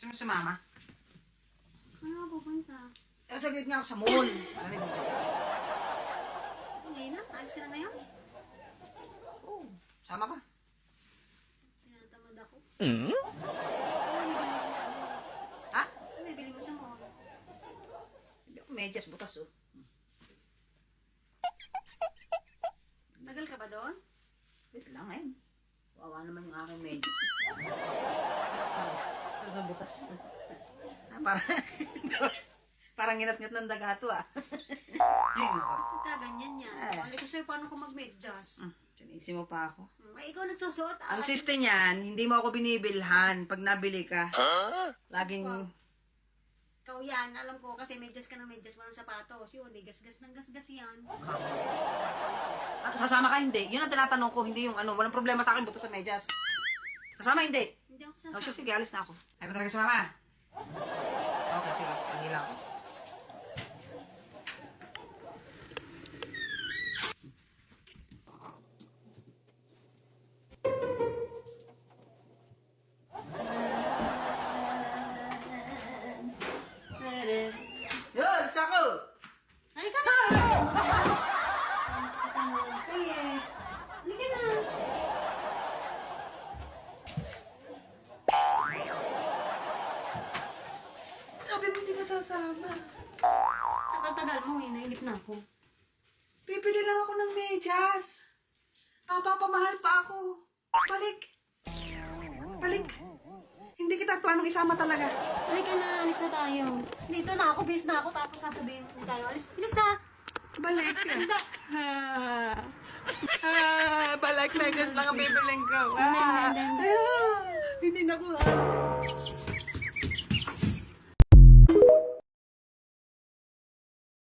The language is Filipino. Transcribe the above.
Gusto mo sumama? Ano ka pupunta? Saglit nga ako sa mall. Alam mo dyan. Ngayon na? Alis ka na ngayon? Oo. Sama ka. Tinatamad ako. Ano bibili mo sa mall? Ha? Ano bibili mo sa mall? Hindi ako medyas butas oh. Tagal ka ba doon? Wait lang ngayon. Wawa naman yung aking medyas. Tapos na butas. Parang nginat-ngat ng daga to ah. Ayun ako. Ganyan yan. Wala ko sa'yo paano ko mag-medyas. Sinisi mo pa ako. Ay, ikaw nagsusuot. Ang siste niyan, hindi mo ako binibilhan pag nabili ka. Laging... Ikaw yan, alam ko kasi medyas ka ng medyas, walang sapatos. Yun, di gasgas ng gasgas yan. Sasama ka hindi? Yun ang tinatanong ko, hindi yung ano, walang problema sa akin, butas sa medyas. Kasama hindi? Hindi ako Oh, sasama. sige, alis na ako. Ayaw mo talaga sumama? Okay, sige, pahila ako. Yun, alis na ako! Halika na! Kaya, halika na. Sabi mo hindi ka sasama. Tagal-tagal mo eh, nainip na ako. Bibili lang ako ng medyas. Papapamahal pa ako. Balik. Balik. Hindi kita planong isama talaga. Halika na, alis na tayo. Dito na ako, bis na ako, tapos sasabihin ko tayo. Alis, bilis na! Balik. Halika! Balik medyas lang ang bibiling ko. Hindi. Hindi na ko.